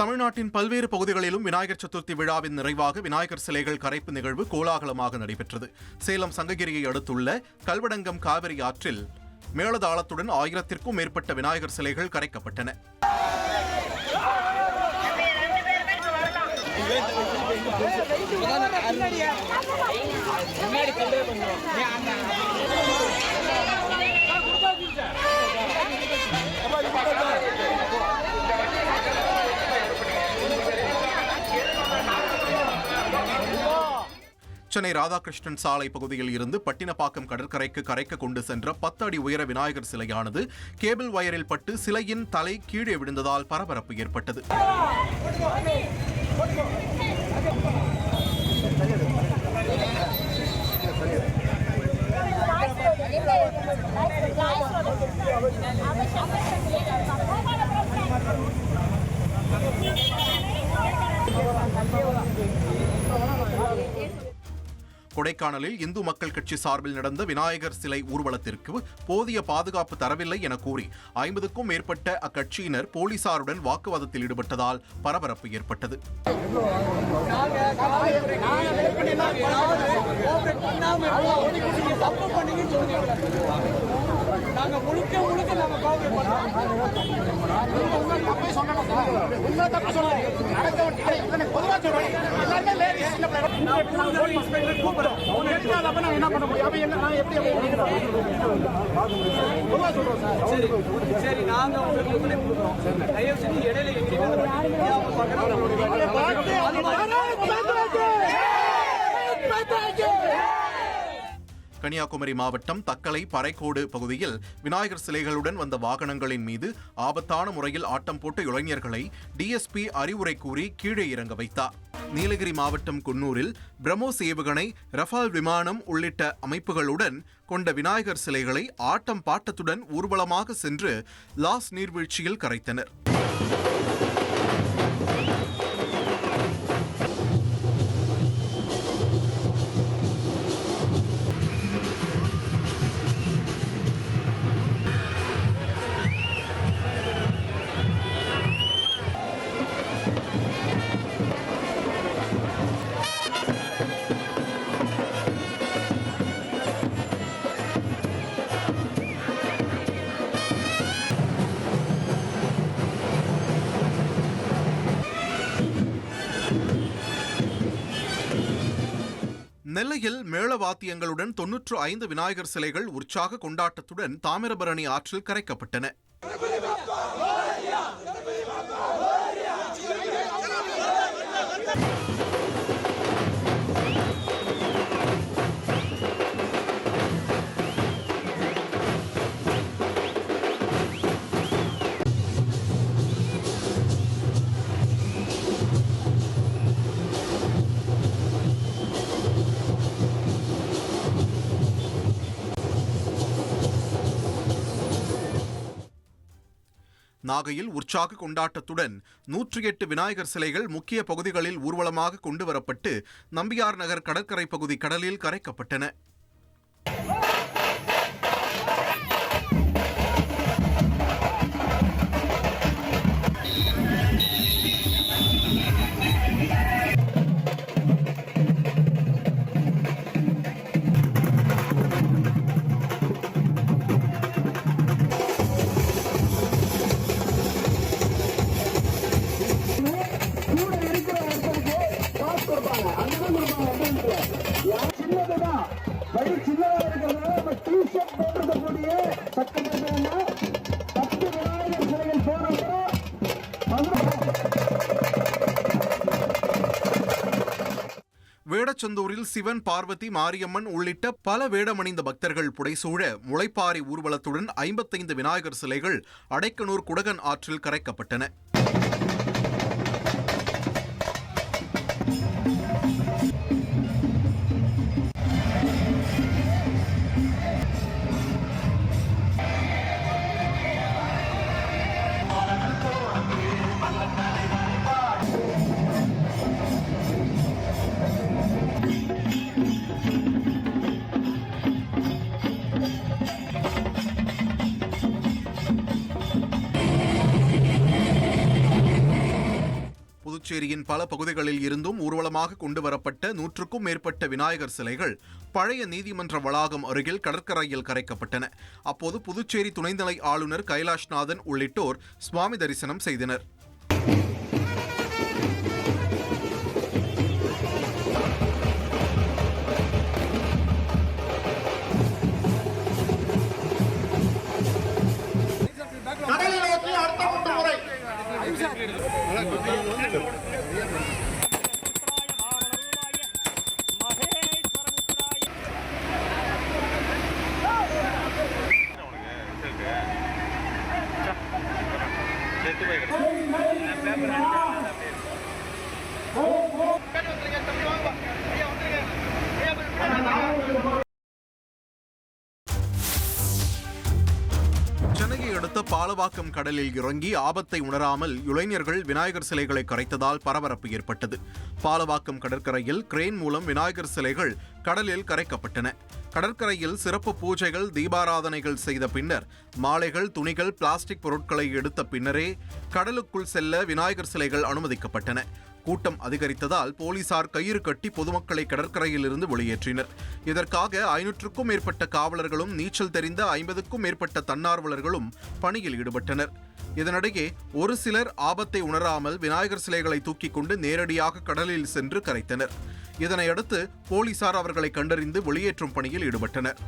தமிழ்நாட்டின் பல்வேறு பகுதிகளிலும் விநாயகர் சதுர்த்தி விழாவின் நிறைவாக விநாயகர் சிலைகள் கரைப்பு நிகழ்வு கோலாகலமாக நடைபெற்றது. சேலம் சங்ககிரியை அடுத்துள்ள கல்வடங்கம் காவிரி ஆற்றில் மேளதாளத்துடன் 1000க்கும் மேற்பட்ட விநாயகர் சிலைகள் கரைக்கப்பட்டன. சென்னை ராதாகிருஷ்ணன் சாலை பகுதியில் இருந்து பட்டினப்பாக்கம் கடற்கரைக்கு கரைக்க கொண்டு சென்ற 10 அடி உயர விநாயகர் சிலையானது கேபிள் வயரில் பட்டு சிலையின் தலை கீழே விழுந்ததால் பரபரப்பு ஏற்பட்டது. கொடைக்கானலில் இந்து மக்கள் கட்சி சார்பில் நடந்த விநாயகர் சிலை ஊர்வலத்திற்கு போதிய பாதுகாப்பு தரவில்லை என கூறி 50க்கும் மேற்பட்ட அக்கட்சியினர் போலீசாருடன் வாக்குவாதத்தில் ஈடுபட்டதால் பரபரப்பு ஏற்பட்டது. கன்னியாகுமரி மாவட்டம் தக்கலை பறைக்கோடு பகுதியில் விநாயகர் சிலைகளுடன் வந்த வாகனங்களின் மீது ஆபத்தான முறையில் ஆட்டம் போட்ட இளைஞர்களை டிஎஸ்பி அறிவுரை கூறி கீழே இறங்க வைத்தார். நீலகிரி மாவட்டம் குன்னூரில் பிரம்மோஸ் ஏவுகணை, ரஃபால் விமானம் உள்ளிட்ட அமைப்புகளுடன் கொண்ட விநாயகர் சிலைகளை ஆட்டம் பாட்டத்துடன் ஊர்வலமாக சென்று லாஸ் நீர்வீழ்ச்சியில் கரைத்தனர். நெல்லையில் மேளவாத்தியங்களுடன் 95 விநாயகர் சிலைகள் உற்சாக கொண்டாட்டத்துடன் தாமிரபரணி ஆற்றில் கரைக்கப்பட்டன. நாகையில் உற்சாக கொண்டாட்டத்துடன் 108 விநாயகர் சிலைகள் முக்கிய பகுதிகளில் ஊர்வலமாக கொண்டு வரப்பட்டு நம்பியார் நகர் கடற்கரை பகுதி கடலில் கரைக்கப்பட்டன. வேடச்சந்தூரில் சிவன், பார்வதி, மாரியம்மன் உள்ளிட்ட பல வேடமணிந்த பக்தர்கள் புடைசூழ முளைப்பாரி ஊர்வலத்துடன் 55 விநாயகர் சிலைகள் அடைக்கனூர் குடகன் ஆற்றில் கரைக்கப்பட்டன. புதுச்சேரியின் பல பகுதிகளில் இருந்தும் ஊர்வலமாக கொண்டுவரப்பட்ட 100க்கும் மேற்பட்ட விநாயகர் சிலைகள் பழைய நீதிமன்ற வளாகம் அருகில் கடற்கரையில் கரைக்கப்பட்டன. அப்போது புதுச்சேரி துணைநிலை ஆளுநர் கைலாஷ்நாதன் உள்ளிட்டோர் சுவாமி தரிசனம் செய்தனர். சென்னையை அடுத்த பாலவாக்கம் கடலில் இறங்கி ஆபத்தை உணராமல் இளைஞர்கள் விநாயகர் சிலைகளை கரைத்ததால் பரபரப்பு ஏற்பட்டது. பாலவாக்கம் கடற்கரையில் கிரேன் மூலம் விநாயகர் சிலைகள் கடலில் கரைக்கப்பட்டன. கடற்கரையில் சிறப்பு பூஜைகள், தீபாராதனைகள் செய்த பின்னர் மாலைகள், துணிகள், பிளாஸ்டிக் பொருட்களை எடுத்த பின்னரே கடலுக்குள் செல்ல விநாயகர் சிலைகள் அனுமதிக்கப்பட்டன. கூட்டம் அதிகரித்ததால் போலீசார் கயிறு கட்டி பொதுமக்களை கடற்கரையில் இருந்து வெளியேற்றினர். இதற்காக 500க்கும் மேற்பட்ட காவலர்களும் நீச்சல் தெரிந்த 50க்கும் மேற்பட்ட தன்னார்வலர்களும் பணியில் ஈடுபட்டனர். இதனிடையே ஒரு சிலர் ஆபத்தை உணராமல் விநாயகர் சிலைகளை தூக்கிக் கொண்டு நேரடியாக கடலில் சென்று கரைத்தனர். இதனையடுத்து போலீசார் அவர்களை கண்டறிந்து வெளியேற்றும் பணியில் ஈடுபட்டனர்.